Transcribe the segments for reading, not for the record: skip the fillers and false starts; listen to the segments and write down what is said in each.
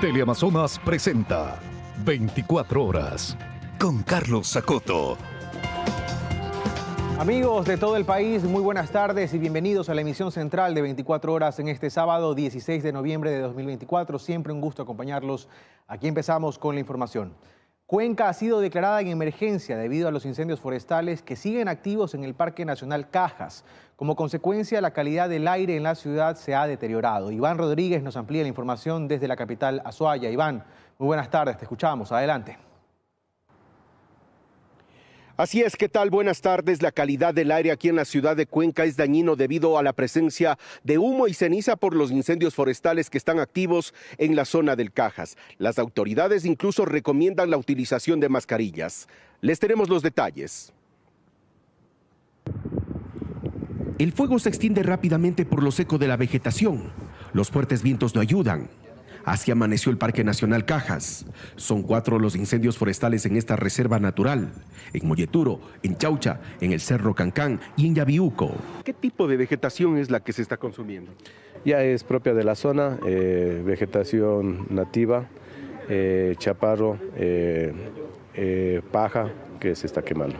Teleamazonas presenta 24 horas con Carlos Sacoto. Amigos de todo el país, muy buenas tardes y bienvenidos a la emisión central de 24 horas en este sábado 16 de noviembre de 2024. Siempre un gusto acompañarlos. Aquí empezamos con la información. Cuenca ha sido declarada en emergencia debido a los incendios forestales que siguen activos en el Parque Nacional Cajas. Como consecuencia, la calidad del aire en la ciudad se ha deteriorado. Iván Rodríguez nos amplía la información desde la capital Azuaya. Iván, muy buenas tardes, te escuchamos. Adelante. Así es, ¿qué tal? Buenas tardes. La calidad del aire aquí en la ciudad de Cuenca es dañino debido a la presencia de humo y ceniza por los incendios forestales que están activos en la zona del Cajas. Las autoridades incluso recomiendan la utilización de mascarillas. Les tenemos los detalles. El fuego se extiende rápidamente por lo seco de la vegetación. Los fuertes vientos no ayudan. Así amaneció el Parque Nacional Cajas. Son 4 los incendios forestales en esta reserva natural. En Molleturo, en Chaucha, en el Cerro Cancán y en Yabiuco. ¿Qué tipo de vegetación es la que se está consumiendo? Ya es propia de la zona, vegetación nativa, chaparro, paja que se está quemando.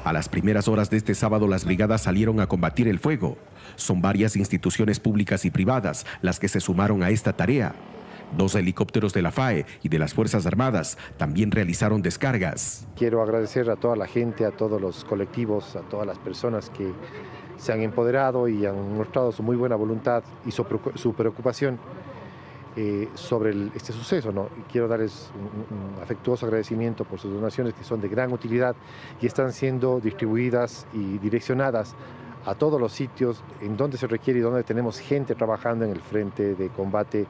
A las primeras horas de este sábado las brigadas salieron a combatir el fuego. Son varias instituciones públicas y privadas las que se sumaron a esta tarea. 2 helicópteros de la FAE y de las Fuerzas Armadas también realizaron descargas. Quiero agradecer a toda la gente, a todos los colectivos, a todas las personas que se han empoderado y han mostrado su muy buena voluntad y su preocupación sobre este suceso, ¿no? Quiero darles un afectuoso agradecimiento por sus donaciones que son de gran utilidad y están siendo distribuidas y direccionadas a todos los sitios en donde se requiere y donde tenemos gente trabajando en el frente de combate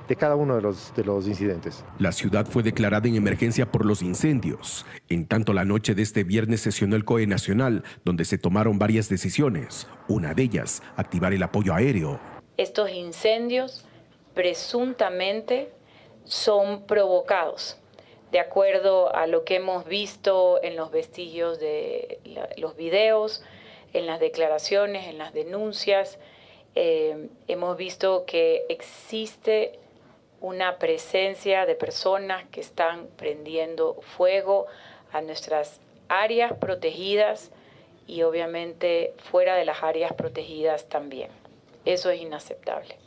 de cada uno de los incidentes. La ciudad fue declarada en emergencia por los incendios. En tanto, la noche de este viernes sesionó el COE Nacional, donde se tomaron varias decisiones. Una de ellas, activar el apoyo aéreo. Estos incendios presuntamente son provocados, de acuerdo a lo que hemos visto en los vestigios de los videos, en las declaraciones, en las denuncias. Hemos visto que existe una presencia de personas que están prendiendo fuego a nuestras áreas protegidas y obviamente fuera de las áreas protegidas también. Eso es inaceptable.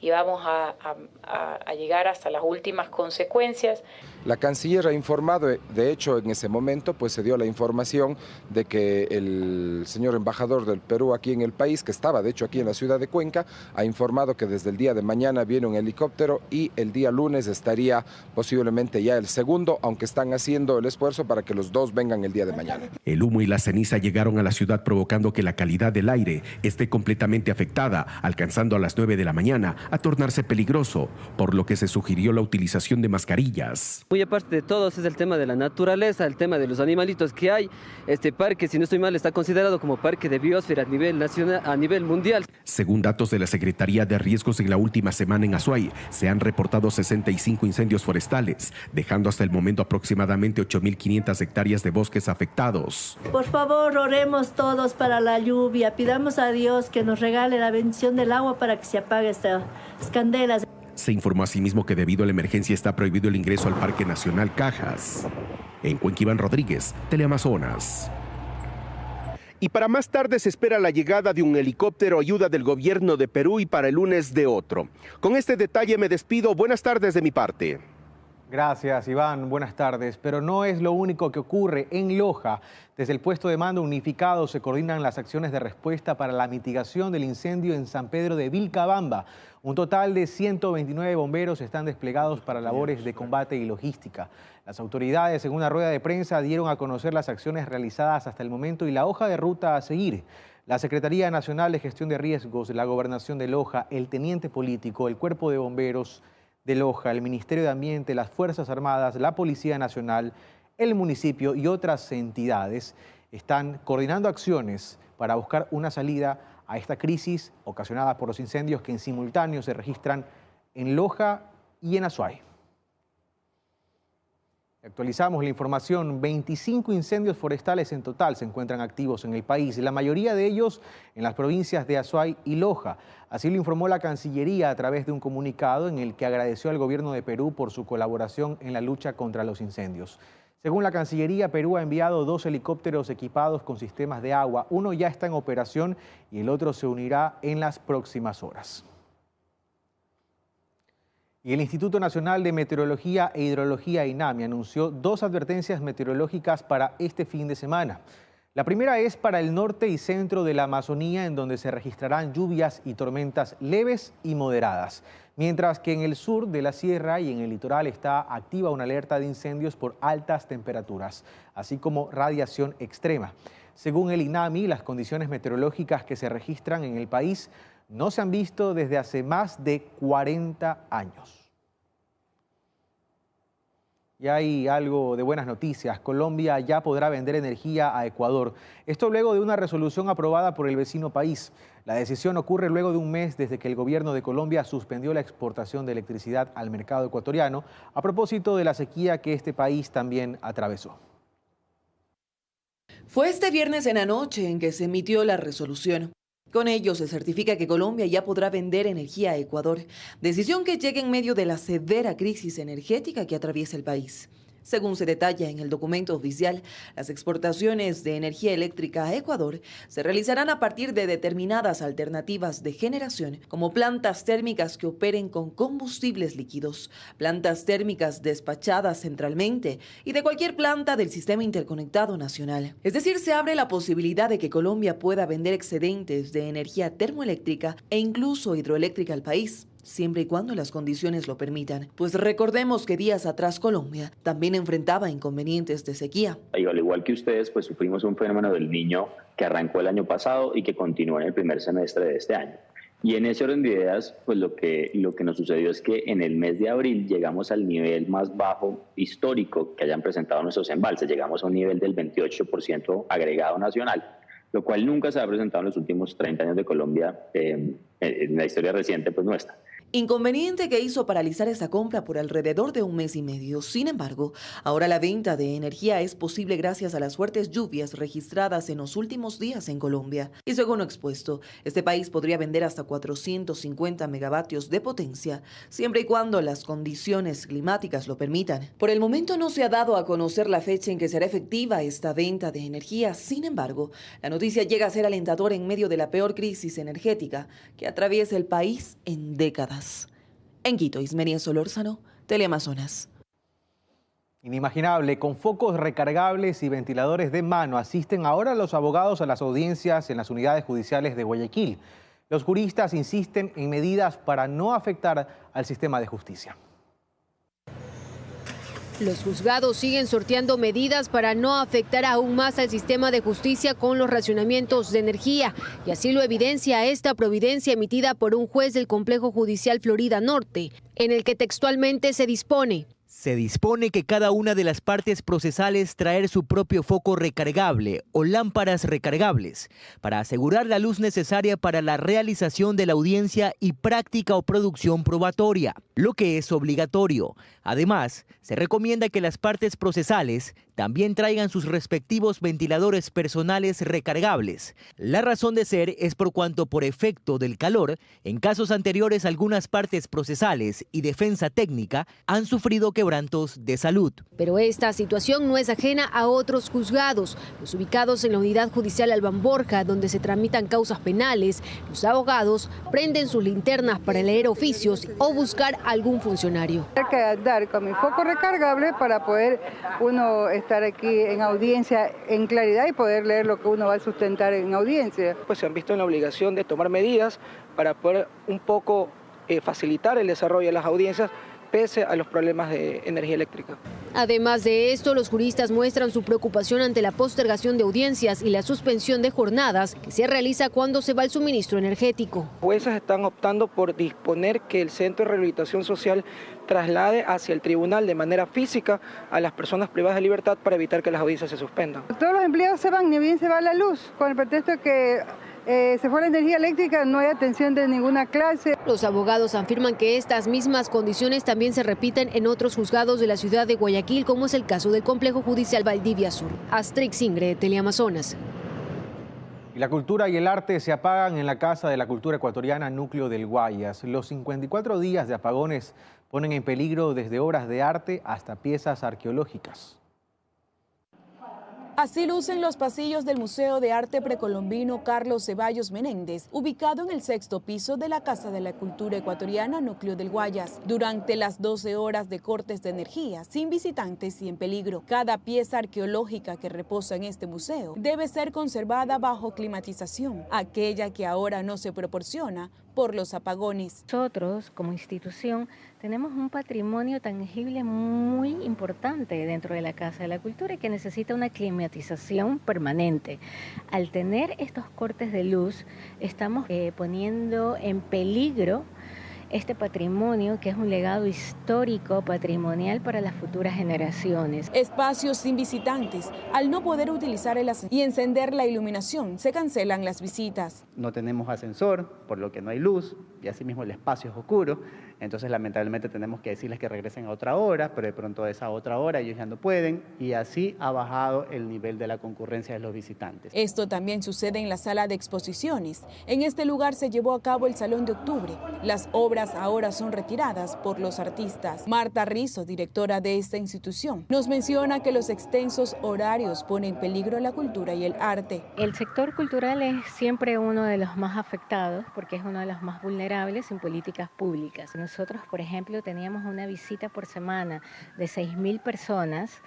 Y vamos a llegar hasta las últimas consecuencias. La canciller ha informado, de hecho en ese momento pues se dio la información de que el señor embajador del Perú aquí en el país, que estaba de hecho aquí en la ciudad de Cuenca, ha informado que desde el día de mañana viene un helicóptero y el día lunes estaría posiblemente ya el segundo, aunque están haciendo el esfuerzo para que los 2 vengan el día de mañana. El humo y la ceniza llegaron a la ciudad provocando que la calidad del aire esté completamente afectada, alcanzando a las 9 de la mañana a tornarse peligroso, por lo que se sugirió la utilización de mascarillas. Muy aparte de todo es el tema de la naturaleza, el tema de los animalitos que hay. Este parque, si no estoy mal, está considerado como parque de biosfera a nivel nacional, a nivel mundial. Según datos de la Secretaría de Riesgos, en la última semana en Azuay se han reportado 65 incendios forestales, dejando hasta el momento aproximadamente 8.500 hectáreas de bosques afectados. Por favor, oremos todos para la lluvia, pidamos a Dios que nos regale la bendición del agua para que se apague estas candelas. Se informó asimismo que debido a la emergencia está prohibido el ingreso al Parque Nacional Cajas. En Cuenca, Iván Rodríguez, Teleamazonas. Y para más tarde se espera la llegada de un helicóptero ayuda del gobierno de Perú y para el lunes de otro. Con este detalle me despido. Buenas tardes de mi parte. Gracias, Iván. Buenas tardes. Pero no es lo único que ocurre en Loja. Desde el puesto de mando unificado se coordinan las acciones de respuesta para la mitigación del incendio en San Pedro de Vilcabamba. Un total de 129 bomberos están desplegados para labores de combate y logística. Las autoridades, en una rueda de prensa, dieron a conocer las acciones realizadas hasta el momento y la hoja de ruta a seguir. La Secretaría Nacional de Gestión de Riesgos, la Gobernación de Loja, el Teniente Político, el Cuerpo de Bomberos de Loja, el Ministerio de Ambiente, las Fuerzas Armadas, la Policía Nacional, el municipio y otras entidades están coordinando acciones para buscar una salida a esta crisis ocasionada por los incendios que en simultáneo se registran en Loja y en Azuay. Actualizamos la información. 25 incendios forestales en total se encuentran activos en el país, la mayoría de ellos en las provincias de Azuay y Loja. Así lo informó la Cancillería a través de un comunicado en el que agradeció al gobierno de Perú por su colaboración en la lucha contra los incendios. Según la Cancillería, Perú ha enviado 2 helicópteros equipados con sistemas de agua. Uno ya está en operación y el otro se unirá en las próximas horas. Y el Instituto Nacional de Meteorología e Hidrología, INAMI, anunció 2 advertencias meteorológicas para este fin de semana. La primera es para el norte y centro de la Amazonía, en donde se registrarán lluvias y tormentas leves y moderadas, mientras que en el sur de la sierra y en el litoral está activa una alerta de incendios por altas temperaturas, así como radiación extrema. Según el INAMI, las condiciones meteorológicas que se registran en el país no se han visto desde hace más de 40 años. Y hay algo de buenas noticias. Colombia ya podrá vender energía a Ecuador. Esto luego de una resolución aprobada por el vecino país. La decisión ocurre luego de un mes desde que el gobierno de Colombia suspendió la exportación de electricidad al mercado ecuatoriano a propósito de la sequía que este país también atravesó. Fue este viernes en la noche en que se emitió la resolución. Con ello se certifica que Colombia ya podrá vender energía a Ecuador, decisión que llega en medio de la severa crisis energética que atraviesa el país. Según se detalla en el documento oficial, las exportaciones de energía eléctrica a Ecuador se realizarán a partir de determinadas alternativas de generación, como plantas térmicas que operen con combustibles líquidos, plantas térmicas despachadas centralmente y de cualquier planta del Sistema Interconectado Nacional. Es decir, se abre la posibilidad de que Colombia pueda vender excedentes de energía termoeléctrica e incluso hidroeléctrica al país, siempre y cuando las condiciones lo permitan. Pues recordemos que días atrás Colombia también enfrentaba inconvenientes de sequía. Al igual que ustedes, pues sufrimos un fenómeno del Niño que arrancó el año pasado y que continúa en el primer semestre de este año. Y en ese orden de ideas, pues lo que nos sucedió es que en el mes de abril llegamos al nivel más bajo histórico que hayan presentado nuestros embalses. Llegamos a un nivel del 28% agregado nacional, lo cual nunca se ha presentado en los últimos 30 años de Colombia, en la historia reciente pues nuestra. Inconveniente que hizo paralizar esa compra por alrededor de un mes y medio. Sin embargo, ahora la venta de energía es posible gracias a las fuertes lluvias registradas en los últimos días en Colombia. Y según lo expuesto, este país podría vender hasta 450 megavatios de potencia, siempre y cuando las condiciones climáticas lo permitan. Por el momento no se ha dado a conocer la fecha en que será efectiva esta venta de energía. Sin embargo, la noticia llega a ser alentadora en medio de la peor crisis energética que atraviesa el país en décadas. En Quito, Ismenia Solórzano, Teleamazonas. Inimaginable, con focos recargables y ventiladores de mano asisten ahora los abogados a las audiencias en las unidades judiciales de Guayaquil. Los juristas insisten en medidas para no afectar al sistema de justicia. Los juzgados siguen sorteando medidas para no afectar aún más al sistema de justicia con los racionamientos de energía, y así lo evidencia esta providencia emitida por un juez del Complejo Judicial Florida Norte, en el que textualmente se dispone: se dispone que cada una de las partes procesales traer su propio foco recargable o lámparas recargables para asegurar la luz necesaria para la realización de la audiencia y práctica o producción probatoria, lo que es obligatorio. Además, se recomienda que las partes procesales también traigan sus respectivos ventiladores personales recargables. La razón de ser es por cuanto, por efecto del calor, en casos anteriores algunas partes procesales y defensa técnica han sufrido quebrantos de salud. Pero esta situación no es ajena a otros juzgados, los ubicados en la Unidad Judicial Albán Borja, donde se tramitan causas penales. Los abogados prenden sus linternas para leer oficios o buscar algún funcionario. Hay que andar con mi foco recargable para poder uno estar aquí en audiencia en claridad y poder leer lo que uno va a sustentar en audiencia. Pues se han visto en la obligación de tomar medidas para poder un poco facilitar el desarrollo de las audiencias pese a los problemas de energía eléctrica. Además de esto, los juristas muestran su preocupación ante la postergación de audiencias y la suspensión de jornadas que se realiza cuando se va el suministro energético. Jueces están optando por disponer que el Centro de Rehabilitación Social traslade hacia el tribunal de manera física a las personas privadas de libertad para evitar que las audiencias se suspendan. Todos los empleados se van, ni bien se va la luz, con el pretexto de que Se fue la energía eléctrica, no hay atención de ninguna clase. Los abogados afirman que estas mismas condiciones también se repiten en otros juzgados de la ciudad de Guayaquil, como es el caso del Complejo Judicial Valdivia Sur. Astrix Ingre, Teleamazonas. Y la cultura y el arte se apagan en la Casa de la Cultura Ecuatoriana Núcleo del Guayas. Los 54 días de apagones ponen en peligro desde obras de arte hasta piezas arqueológicas. Así lucen los pasillos del Museo de Arte Precolombino Carlos Ceballos Menéndez, ubicado en el 6º piso de la Casa de la Cultura Ecuatoriana Núcleo del Guayas. Durante las 12 horas de cortes de energía, sin visitantes y en peligro, cada pieza arqueológica que reposa en este museo debe ser conservada bajo climatización, aquella que ahora no se proporciona por los apagones. Nosotros, como institución, tenemos un patrimonio tangible muy importante dentro de la Casa de la Cultura y que necesita una climatización permanente. Al tener estos cortes de luz, estamos poniendo en peligro este patrimonio, que es un legado histórico, patrimonial para las futuras generaciones. Espacios sin visitantes. Al no poder utilizar el ascensor y encender la iluminación, se cancelan las visitas. No tenemos ascensor, por lo que no hay luz, y asimismo el espacio es oscuro. Entonces, lamentablemente, tenemos que decirles que regresen a otra hora, pero de pronto a esa otra hora ellos ya no pueden, y así ha bajado el nivel de la concurrencia de los visitantes. Esto también sucede en la sala de exposiciones. En este lugar se llevó a cabo el Salón de Octubre. Las obras ahora son retiradas por los artistas. Marta Rizo, directora de esta institución, nos menciona que los extensos horarios ponen en peligro la cultura y el arte. El sector cultural es siempre uno de los más afectados porque es uno de los más vulnerables en políticas públicas. Nosotros, por ejemplo, teníamos una visita por semana de 6.000 personas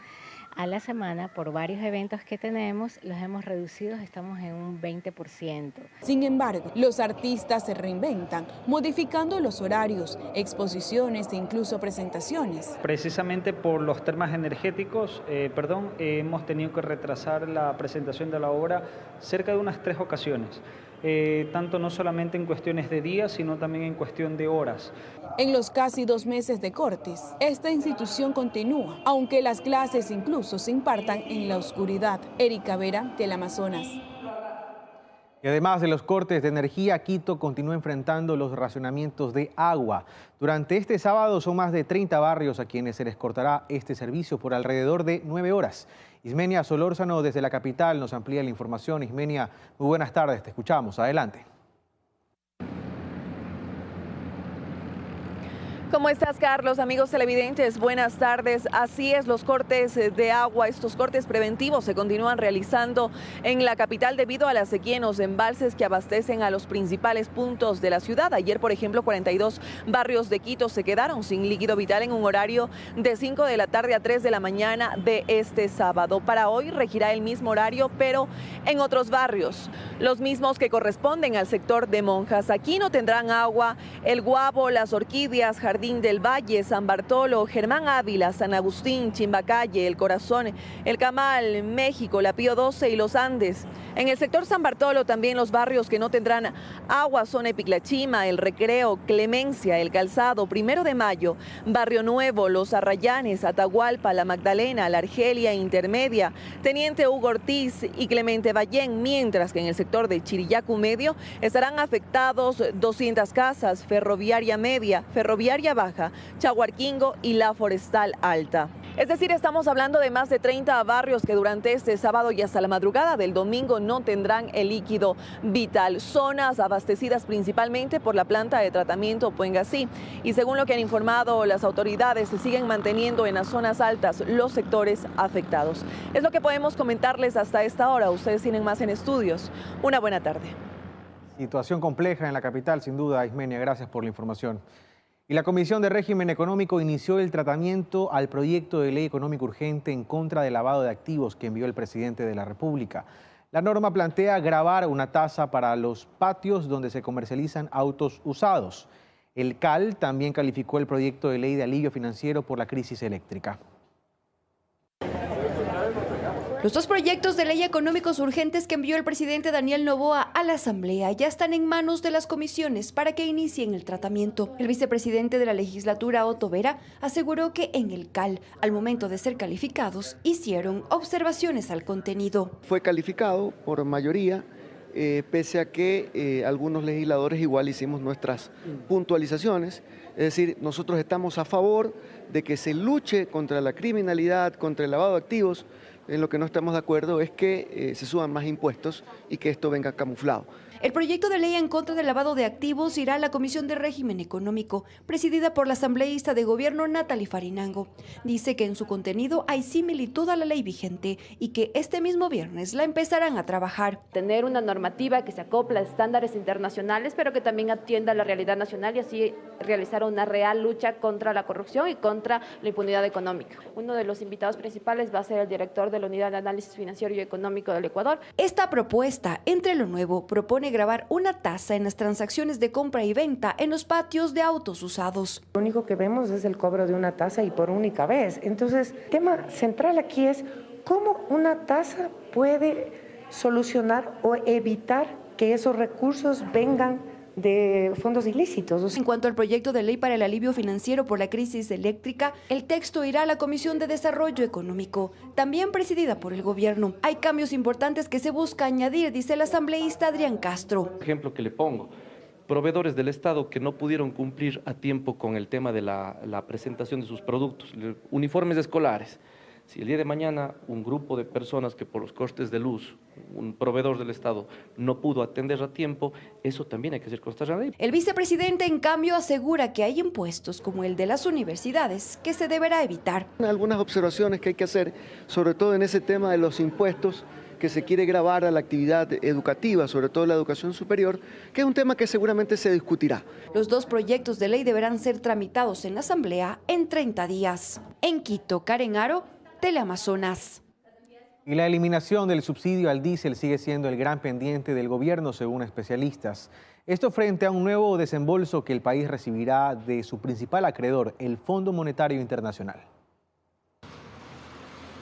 a la semana por varios eventos que tenemos, los hemos reducido, estamos en un 20%. Sin embargo, los artistas se reinventan, modificando los horarios, exposiciones e incluso presentaciones. Precisamente por los temas energéticos, hemos tenido que retrasar la presentación de la obra cerca de unas 3 ocasiones. Tanto no solamente en cuestiones de días, sino también en cuestión de horas. En los casi 2 meses de cortes, esta institución continúa, aunque las clases incluso se impartan en la oscuridad. Erika Vera, Teleamazonas. Y además de los cortes de energía, Quito continúa enfrentando los racionamientos de agua. Durante este sábado son más de 30 barrios a quienes se les cortará este servicio por alrededor de 9 horas. Ismenia Solórzano desde la capital nos amplía la información. Ismenia, muy buenas tardes, te escuchamos. Adelante. ¿Cómo estás, Carlos? Amigos televidentes, buenas tardes. Así es, los cortes de agua, estos cortes preventivos se continúan realizando en la capital debido a la sequía en los embalses que abastecen a los principales puntos de la ciudad. Ayer, por ejemplo, 42 barrios de Quito se quedaron sin líquido vital en un horario de 5 de la tarde a 3 de la mañana de este sábado. Para hoy regirá el mismo horario, pero en otros barrios, los mismos que corresponden al sector de Monjas. Aquí no tendrán agua El Guabo, Las Orquídeas, Jardín del Valle, San Bartolo, Germán Ávila, San Agustín, Chimbacalle, El Corazón, El Camal, México, La Pío 12 y Los Andes. En el sector San Bartolo también los barrios que no tendrán agua son Epiclachima, El Recreo, Clemencia, El Calzado, 1 de Mayo, Barrio Nuevo, Los Arrayanes, Atahualpa, La Magdalena, La Argelia Intermedia, Teniente Hugo Ortiz y Clemente Ballén, mientras que en el sector de Chirillacu Medio estarán afectados 200 casas, Ferroviaria Media, Ferroviaria Baja, Chaguarquingo y La Forestal Alta. Es decir, estamos hablando de más de 30 barrios que durante este sábado y hasta la madrugada del domingo no tendrán el líquido vital. Zonas abastecidas principalmente por la planta de tratamiento Puengasí. Y según lo que han informado las autoridades, se siguen manteniendo en las zonas altas los sectores afectados. Es lo que podemos comentarles hasta esta hora. Ustedes tienen más en estudios. Una buena tarde. Situación compleja en la capital, sin duda, Ismenia. Gracias por la información. Y la Comisión de Régimen Económico inició el tratamiento al proyecto de ley económico urgente en contra del lavado de activos que envió el presidente de la República. La norma plantea gravar una tasa para los patios donde se comercializan autos usados. El CAL también calificó el proyecto de ley de alivio financiero por la crisis eléctrica. Los 2 proyectos de ley económicos urgentes que envió el presidente Daniel Noboa a la Asamblea ya están en manos de las comisiones para que inicien el tratamiento. El vicepresidente de la legislatura, Otto Vera, aseguró que en el CAL, al momento de ser calificados, hicieron observaciones al contenido. Fue calificado por mayoría pese a que algunos legisladores igual hicimos nuestras puntualizaciones. Es decir, nosotros estamos a favor de que se luche contra la criminalidad, contra el lavado de activos. En lo que no estamos de acuerdo es que se suban más impuestos y que esto venga camuflado. El proyecto de ley en contra del lavado de activos irá a la Comisión de Régimen Económico, presidida por la asambleísta de gobierno Natalie Farinango. Dice que en su contenido hay similitud a la ley vigente y que este mismo viernes la empezarán a trabajar. Tener una normativa que se acopla a estándares internacionales, pero que también atienda a la realidad nacional y así realizar una real lucha contra la corrupción y contra la impunidad económica. Uno de los invitados principales va a ser el director de la Unidad de Análisis Financiero y Económico del Ecuador. Esta propuesta, entre lo nuevo, propone gravar una tasa en las transacciones de compra y venta en los patios de autos usados. Lo único que vemos es el cobro de una tasa y por única vez. Entonces, el tema central aquí es cómo una tasa puede solucionar o evitar que esos recursos vengan de fondos ilícitos. En cuanto al proyecto de ley para el alivio financiero por la crisis eléctrica, el texto irá a la Comisión de Desarrollo Económico, también presidida por el gobierno. Hay cambios importantes que se busca añadir, dice el asambleísta Adrián Castro. Ejemplo que le pongo, proveedores del Estado que no pudieron cumplir a tiempo con el tema de la presentación de sus productos, uniformes escolares. Si el día de mañana un grupo de personas que por los costes de luz, un proveedor del Estado, no pudo atender a tiempo, eso también hay que hacer constar en la ley. El vicepresidente, en cambio, asegura que hay impuestos como el de las universidades que se deberá evitar. Algunas observaciones que hay que hacer, sobre todo en ese tema de los impuestos que se quiere gravar a la actividad educativa, sobre todo la educación superior, que es un tema que seguramente se discutirá. Los dos proyectos de ley deberán ser tramitados en la Asamblea en 30 días. En Quito, Karen Aro, Teleamazonas. Y la eliminación del subsidio al diésel sigue siendo el gran pendiente del gobierno, según especialistas. Esto frente a un nuevo desembolso que el país recibirá de su principal acreedor, el Fondo Monetario Internacional.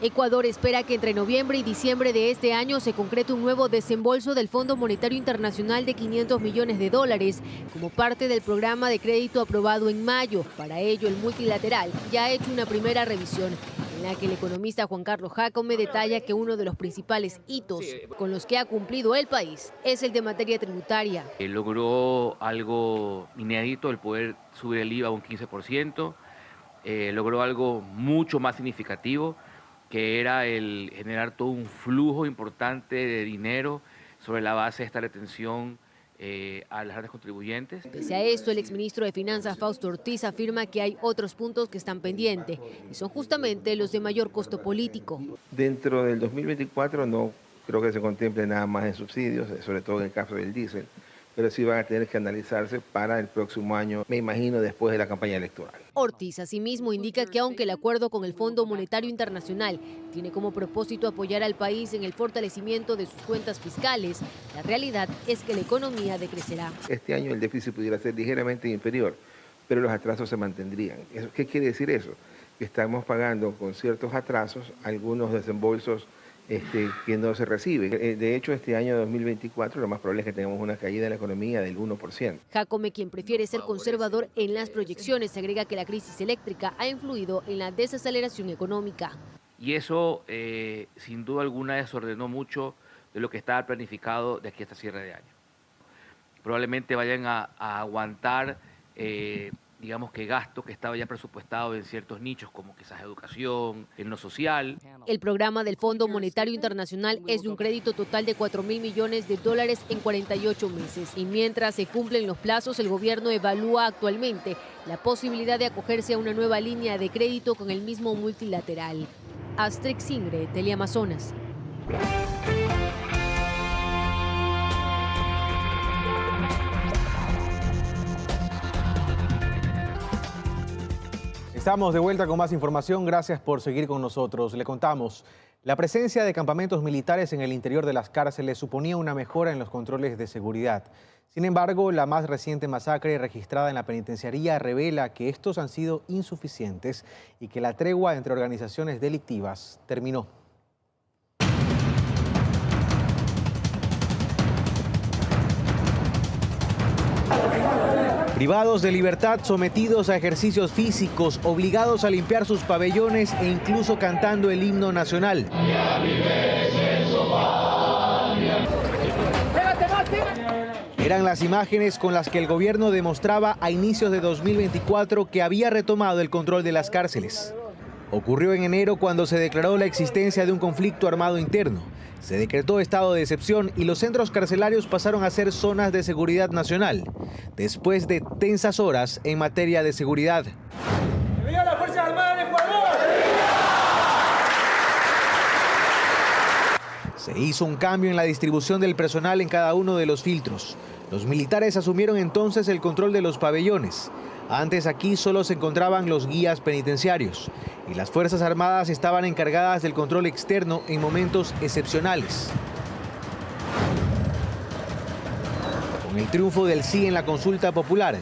Ecuador espera que entre noviembre y diciembre de este año se concrete un nuevo desembolso del Fondo Monetario Internacional de $500 millones como parte del programa de crédito aprobado en mayo. Para ello, el multilateral ya ha hecho una primera revisión en la que el economista Juan Carlos Jácome detalla que uno de los principales hitos con los que ha cumplido el país es el de materia tributaria. Logró algo inédito, el poder subir el IVA a un 15%, logró algo mucho más significativo, que era el generar todo un flujo importante de dinero sobre la base de esta retención a las grandes contribuyentes. Pese a esto, el exministro de Finanzas, Fausto Ortiz, afirma que hay otros puntos que están pendientes y son justamente los de mayor costo político. Dentro del 2024 no creo que se contemple nada más en subsidios, sobre todo en el caso del diésel, pero sí van a tener que analizarse para el próximo año, me imagino después de la campaña electoral. Ortiz asimismo indica que aunque el acuerdo con el Fondo Monetario Internacional tiene como propósito apoyar al país en el fortalecimiento de sus cuentas fiscales, la realidad es que la economía decrecerá. Este año el déficit pudiera ser ligeramente inferior, pero los atrasos se mantendrían. ¿Qué quiere decir eso? Que estamos pagando con ciertos atrasos algunos desembolsos que no se recibe. De hecho, este año 2024 lo más probable es que tengamos una caída en la economía del 1%. Jácome, quien prefiere ser conservador en las proyecciones, agrega que la crisis eléctrica ha influido en la desaceleración económica. Y eso, sin duda alguna, desordenó mucho de lo que estaba planificado de aquí hasta cierre de año. Probablemente vayan a aguantar digamos que gasto que estaba ya presupuestado en ciertos nichos como quizás educación, en lo social. El programa del Fondo Monetario Internacional es de un crédito total de $4.000 millones en 48 meses. Y mientras se cumplen los plazos, el gobierno evalúa actualmente la posibilidad de acogerse a una nueva línea de crédito con el mismo multilateral. Astrix Ingre, Teleamazonas. Estamos de vuelta con más información. Gracias por seguir con nosotros. Le contamos, la presencia de campamentos militares en el interior de las cárceles suponía una mejora en los controles de seguridad. Sin embargo, la más reciente masacre registrada en la penitenciaría revela que estos han sido insuficientes y que la tregua entre organizaciones delictivas terminó. Privados de libertad, sometidos a ejercicios físicos, obligados a limpiar sus pabellones e incluso cantando el himno nacional. Eran las imágenes con las que el gobierno demostraba a inicios de 2024 que había retomado el control de las cárceles. Ocurrió en enero cuando se declaró la existencia de un conflicto armado interno. Se decretó estado de excepción y los centros carcelarios pasaron a ser zonas de seguridad nacional, después de tensas horas en materia de seguridad. ¡Viva las Fuerzas Armadas de Ecuador! Se hizo un cambio en la distribución del personal en cada uno de los filtros. Los militares asumieron entonces el control de los pabellones. Antes aquí solo se encontraban los guías penitenciarios y las Fuerzas Armadas estaban encargadas del control externo en momentos excepcionales. Con el triunfo del sí en la consulta popular,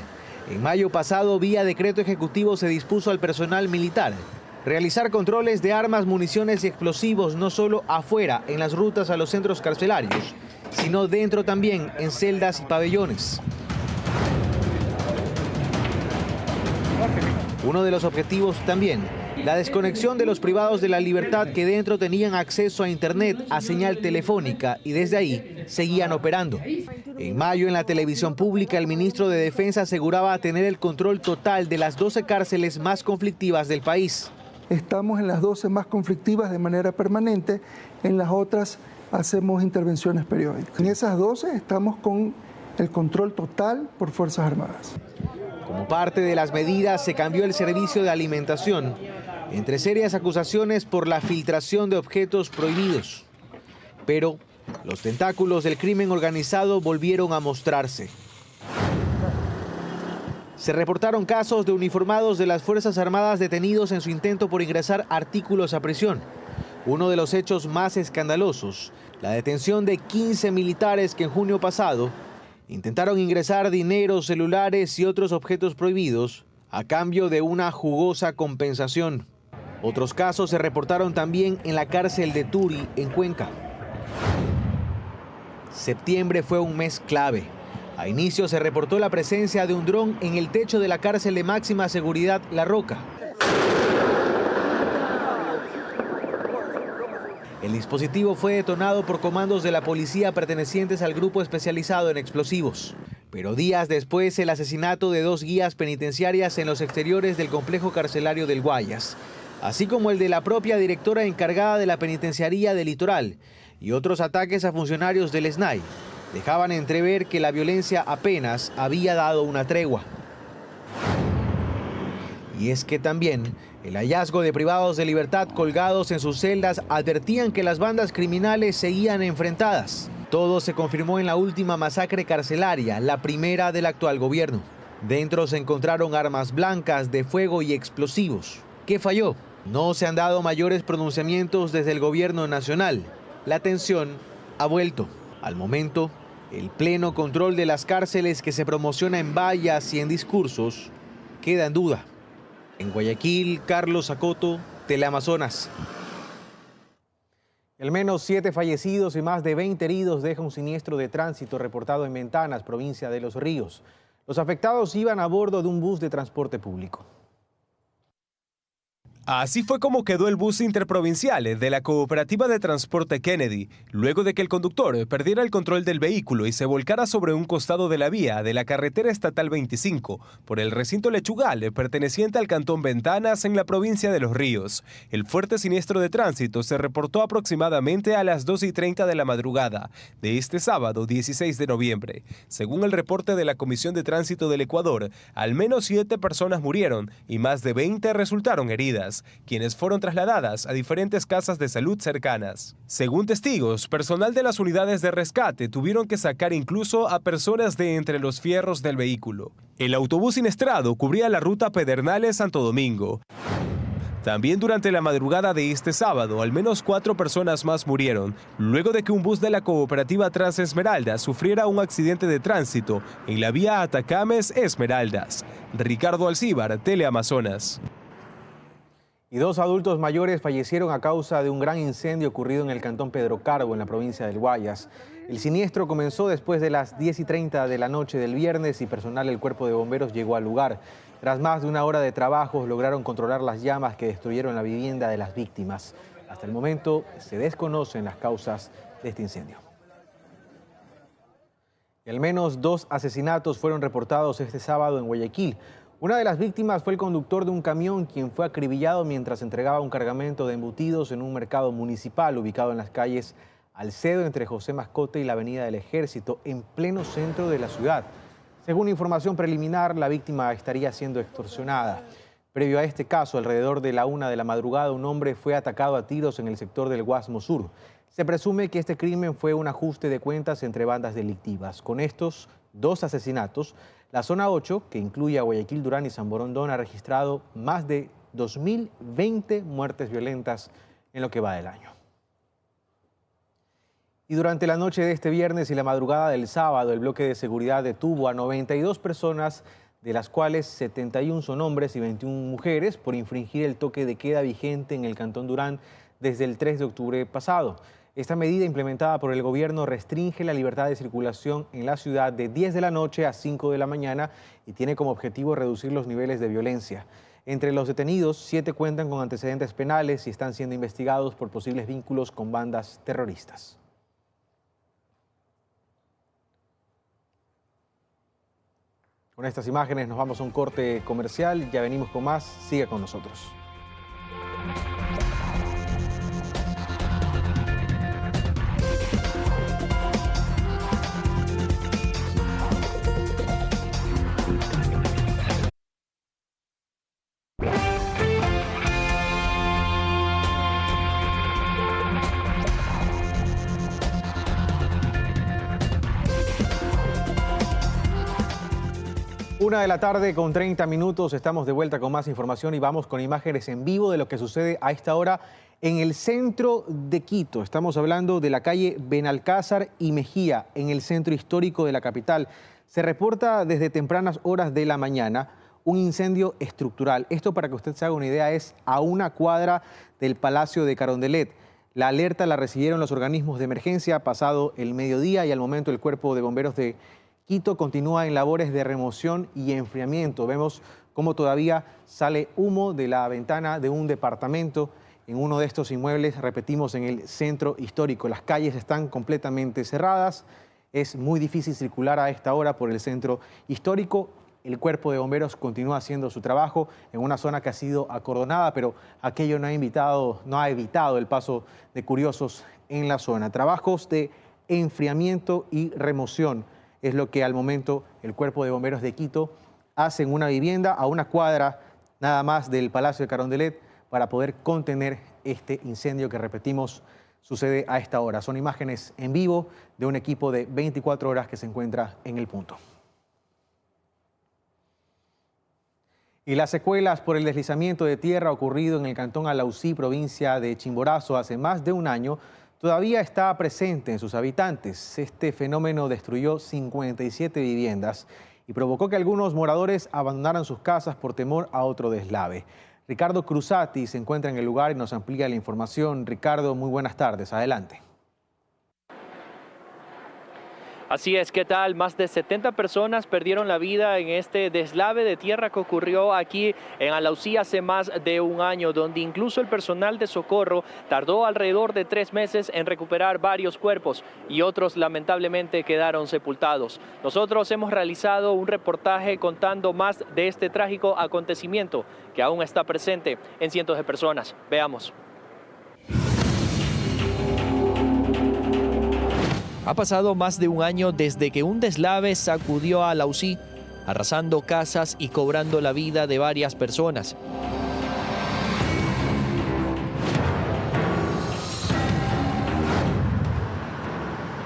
en mayo pasado, vía decreto ejecutivo, se dispuso al personal militar realizar controles de armas, municiones y explosivos no solo afuera en las rutas a los centros carcelarios, sino dentro también en celdas y pabellones. Uno de los objetivos también, la desconexión de los privados de la libertad que dentro tenían acceso a internet, a señal telefónica y desde ahí seguían operando. En mayo en la televisión pública el ministro de Defensa aseguraba tener el control total de las 12 cárceles más conflictivas del país. Estamos en las 12 más conflictivas de manera permanente, en las otras hacemos intervenciones periódicas. En esas 12 estamos con el control total por Fuerzas Armadas. Como parte de las medidas se cambió el servicio de alimentación, entre serias acusaciones por la filtración de objetos prohibidos. Pero los tentáculos del crimen organizado volvieron a mostrarse. Se reportaron casos de uniformados de las Fuerzas Armadas detenidos en su intento por ingresar artículos a prisión. Uno de los hechos más escandalosos, la detención de 15 militares que en junio pasado intentaron ingresar dinero, celulares y otros objetos prohibidos a cambio de una jugosa compensación. Otros casos se reportaron también en la cárcel de Turi, en Cuenca. Septiembre fue un mes clave. A inicio se reportó la presencia de un dron en el techo de la cárcel de máxima seguridad La Roca. El dispositivo fue detonado por comandos de la policía pertenecientes al grupo especializado en explosivos. Pero días después, el asesinato de 2 guías penitenciarias en los exteriores del complejo carcelario del Guayas, así como el de la propia directora encargada de la penitenciaría del Litoral y otros ataques a funcionarios del SNAI, dejaban entrever que la violencia apenas había dado una tregua. Y es que también el hallazgo de privados de libertad colgados en sus celdas advertían que las bandas criminales seguían enfrentadas. Todo se confirmó en la última masacre carcelaria, la primera del actual gobierno. Dentro se encontraron armas blancas de fuego y explosivos. ¿Qué falló? No se han dado mayores pronunciamientos desde el gobierno nacional. La tensión ha vuelto. Al momento, el pleno control de las cárceles que se promociona en vallas y en discursos queda en duda. En Guayaquil, Carlos Acoto, Teleamazonas. Al menos 7 fallecidos y más de 20 heridos deja un siniestro de tránsito reportado en Ventanas, provincia de Los Ríos. Los afectados iban a bordo de un bus de transporte público. Así fue como quedó el bus interprovincial de la Cooperativa de Transporte Kennedy, luego de que el conductor perdiera el control del vehículo y se volcara sobre un costado de la vía de la carretera estatal 25, por el recinto Lechugal, perteneciente al cantón Ventanas en la provincia de Los Ríos. El fuerte siniestro de tránsito se reportó aproximadamente a las 2:30 de la madrugada de este sábado 16 de noviembre. Según el reporte de la Comisión de Tránsito del Ecuador, al menos 7 personas murieron y más de 20 resultaron heridas, quienes fueron trasladadas a diferentes casas de salud cercanas. Según testigos, personal de las unidades de rescate tuvieron que sacar incluso a personas de entre los fierros del vehículo. El autobús siniestrado cubría la ruta Pedernales-Santo Domingo. También durante la madrugada de este sábado, al menos 4 personas más murieron, luego de que un bus de la cooperativa Transesmeraldas sufriera un accidente de tránsito en la vía Atacames-Esmeraldas. Ricardo Alcíbar, Teleamazonas. Y 2 adultos mayores fallecieron a causa de un gran incendio ocurrido en el cantón Pedro Carbo, en la provincia del Guayas. El siniestro comenzó después de las 10:30 de la noche del viernes y personal del Cuerpo de Bomberos llegó al lugar. Tras más de 1 hora de trabajo, lograron controlar las llamas que destruyeron la vivienda de las víctimas. Hasta el momento se desconocen las causas de este incendio. Y al menos 2 asesinatos fueron reportados este sábado en Guayaquil. Una de las víctimas fue el conductor de un camión, quien fue acribillado mientras entregaba un cargamento de embutidos en un mercado municipal ubicado en las calles Alcedo, entre José Mascote y la Avenida del Ejército, en pleno centro de la ciudad. Según información preliminar, la víctima estaría siendo extorsionada. Previo a este caso, alrededor de la 1 de la madrugada, un hombre fue atacado a tiros en el sector del Guasmo Sur. Se presume que este crimen fue un ajuste de cuentas entre bandas delictivas. Con estos 2 asesinatos, la zona 8, que incluye a Guayaquil, Durán y San Borondón, ha registrado más de 2.020 muertes violentas en lo que va del año. Y durante la noche de este viernes y la madrugada del sábado, el bloque de seguridad detuvo a 92 personas, de las cuales 71 son hombres y 21 mujeres, por infringir el toque de queda vigente en el Cantón Durán desde el 3 de octubre pasado. Esta medida implementada por el gobierno restringe la libertad de circulación en la ciudad de 10 de la noche a 5 de la mañana y tiene como objetivo reducir los niveles de violencia. Entre los detenidos, 7 cuentan con antecedentes penales y están siendo investigados por posibles vínculos con bandas terroristas. Con estas imágenes nos vamos a un corte comercial, ya venimos con más, siga con nosotros. Una de la tarde con 30 minutos, estamos de vuelta con más información y vamos con imágenes en vivo de lo que sucede a esta hora en el centro de Quito. Estamos hablando de la calle Benalcázar y Mejía, en el centro histórico de la capital. Se reporta desde tempranas horas de la mañana un incendio estructural. Esto, para que usted se haga una idea, es a una cuadra del Palacio de Carondelet. La alerta la recibieron los organismos de emergencia pasado el mediodía y al momento el Cuerpo de Bomberos de Quito continúa en labores de remoción y enfriamiento. Vemos cómo todavía sale humo de la ventana de un departamento en uno de estos inmuebles, repetimos, en el centro histórico. Las calles están completamente cerradas, es muy difícil circular a esta hora por el centro histórico. El Cuerpo de Bomberos continúa haciendo su trabajo en una zona que ha sido acordonada, pero aquello no ha evitado el paso de curiosos en la zona. Trabajos de enfriamiento y remoción es lo que al momento el Cuerpo de Bomberos de Quito hace en una vivienda a una cuadra nada más del Palacio de Carondelet para poder contener este incendio que, repetimos, sucede a esta hora. Son imágenes en vivo de un equipo de 24 horas que se encuentra en el punto. Y las secuelas por el deslizamiento de tierra ocurrido en el cantón Alausí, provincia de Chimborazo, hace más de un año, todavía está presente en sus habitantes. Este fenómeno destruyó 57 viviendas y provocó que algunos moradores abandonaran sus casas por temor a otro deslave. Ricardo Cruzati se encuentra en el lugar y nos amplía la información. Ricardo, muy buenas tardes. Adelante. Así es, ¿qué tal? Más de 70 personas perdieron la vida en este deslave de tierra que ocurrió aquí en Alausí hace más de un año, donde incluso el personal de socorro tardó alrededor de 3 meses en recuperar varios cuerpos y otros lamentablemente quedaron sepultados. Nosotros hemos realizado un reportaje contando más de este trágico acontecimiento que aún está presente en cientos de personas. Veamos. Ha pasado más de un año desde que un deslave sacudió a Alausí, arrasando casas y cobrando la vida de varias personas.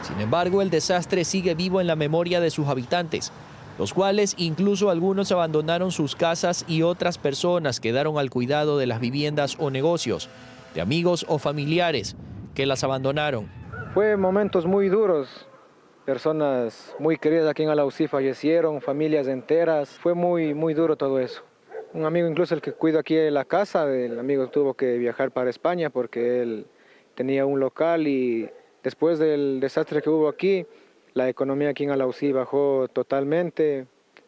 Sin embargo, el desastre sigue vivo en la memoria de sus habitantes, los cuales incluso algunos abandonaron sus casas y otras personas quedaron al cuidado de las viviendas o negocios, de amigos o familiares que las abandonaron. Fue momentos muy duros, personas muy queridas aquí en Alausí fallecieron, familias enteras, fue muy duro todo eso. Un amigo, incluso el que cuida aquí de la casa, el amigo tuvo que viajar para España porque él tenía un local y después del desastre que hubo aquí, la economía aquí en Alausí bajó totalmente,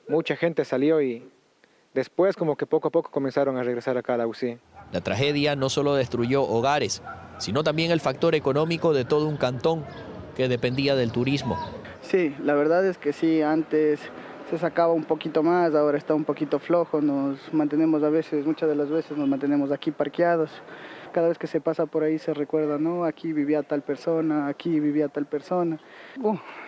mucha gente salió y después como que poco a poco comenzaron a regresar acá a Alausí. La tragedia no solo destruyó hogares, sino también el factor económico de todo un cantón que dependía del turismo. Sí, la verdad es que sí, antes se sacaba un poquito más, ahora está un poquito flojo, nos mantenemos muchas de las veces nos mantenemos aquí parqueados. Cada vez que se pasa por ahí se recuerda, ¿no? Aquí vivía tal persona, aquí vivía tal persona.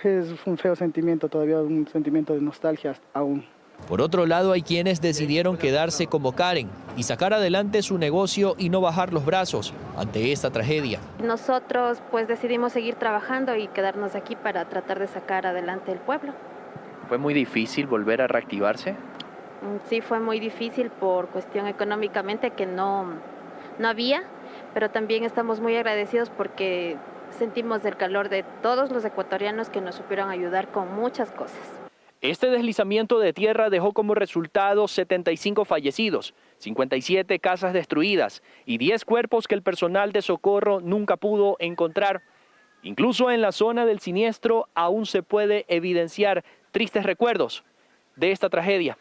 Es un feo sentimiento todavía, un sentimiento de nostalgia aún. Por otro lado, hay quienes decidieron quedarse como Karen y sacar adelante su negocio y no bajar los brazos ante esta tragedia. Nosotros pues decidimos seguir trabajando y quedarnos aquí para tratar de sacar adelante el pueblo. ¿Fue muy difícil volver a reactivarse? Sí, fue muy difícil por cuestión económicamente que no había, pero también estamos muy agradecidos porque sentimos el calor de todos los ecuatorianos que nos supieron ayudar con muchas cosas. Este deslizamiento de tierra dejó como resultado 75 fallecidos, 57 casas destruidas y 10 cuerpos que el personal de socorro nunca pudo encontrar. Incluso en la zona del siniestro aún se puede evidenciar tristes recuerdos de esta tragedia.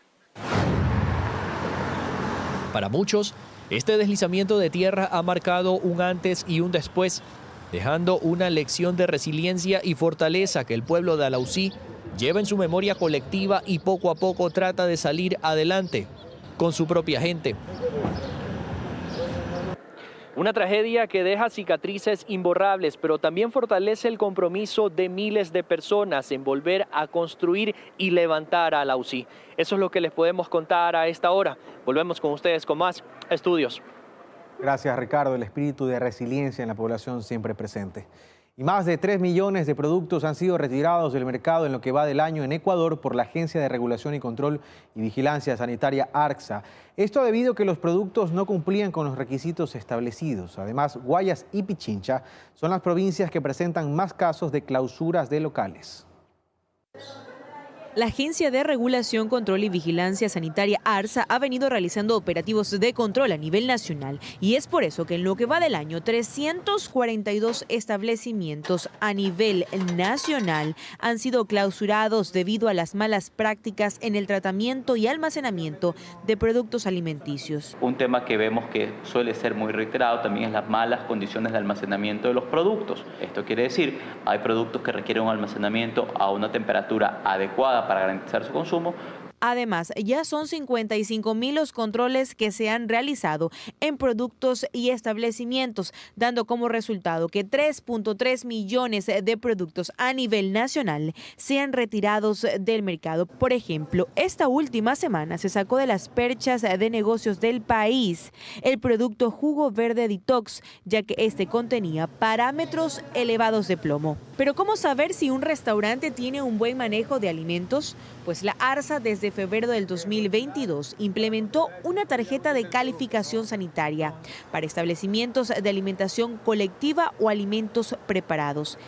Para muchos, este deslizamiento de tierra ha marcado un antes y un después, dejando una lección de resiliencia y fortaleza que el pueblo de Alausí lleva en su memoria colectiva y poco a poco trata de salir adelante con su propia gente. Una tragedia que deja cicatrices imborrables, pero también fortalece el compromiso de miles de personas en volver a construir y levantar a Alausí. Eso es lo que les podemos contar a esta hora. Volvemos con ustedes con más estudios. Gracias, Ricardo. El espíritu de resiliencia en la población siempre presente. Y más de 3 millones de productos han sido retirados del mercado en lo que va del año en Ecuador por la Agencia de Regulación y Control y Vigilancia Sanitaria ARCSA. Esto debido a que los productos no cumplían con los requisitos establecidos. Además, Guayas y Pichincha son las provincias que presentan más casos de clausuras de locales. La Agencia de Regulación, Control y Vigilancia Sanitaria ARCSA ha venido realizando operativos de control a nivel nacional y es por eso que en lo que va del año 342 establecimientos a nivel nacional han sido clausurados debido a las malas prácticas en el tratamiento y almacenamiento de productos alimenticios. Un tema que vemos que suele ser muy reiterado también es las malas condiciones de almacenamiento de los productos. Esto quiere decir, hay productos que requieren un almacenamiento a una temperatura adecuada para garantizar su consumo. Además, ya son 55.000 los controles que se han realizado en productos y establecimientos, dando como resultado que 3.3 millones de productos a nivel nacional sean retirados del mercado. Por ejemplo, esta última semana se sacó de las perchas de negocios del país el producto jugo verde detox, ya que este contenía parámetros elevados de plomo. Pero ¿cómo saber si un restaurante tiene un buen manejo de alimentos? Pues la ARCSA desde febrero del 2022 implementó una tarjeta de calificación sanitaria para establecimientos de alimentación colectiva o alimentos preparados.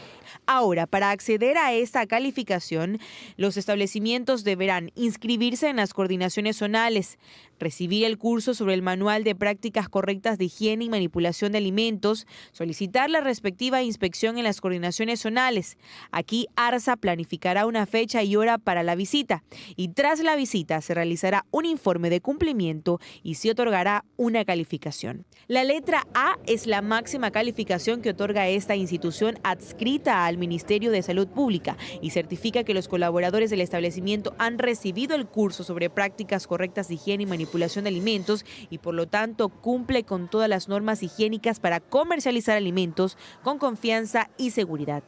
Ahora, para acceder a esta calificación, los establecimientos deberán inscribirse en las coordinaciones zonales, recibir el curso sobre el manual de prácticas correctas de higiene y manipulación de alimentos, solicitar la respectiva inspección en las coordinaciones zonales. Aquí ARCSA planificará una fecha y hora para la visita y tras la visita se realizará un informe de cumplimiento y se otorgará una calificación. La letra A es la máxima calificación que otorga esta institución adscrita al Ministerio de Salud Pública y certifica que los colaboradores del establecimiento han recibido el curso sobre prácticas correctas de higiene y manipulación de alimentos y por lo tanto cumple con todas las normas higiénicas para comercializar alimentos con confianza y seguridad.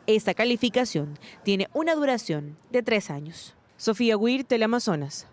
Esta calificación tiene una duración de 3 años. Sofía Huir, Teleamazonas.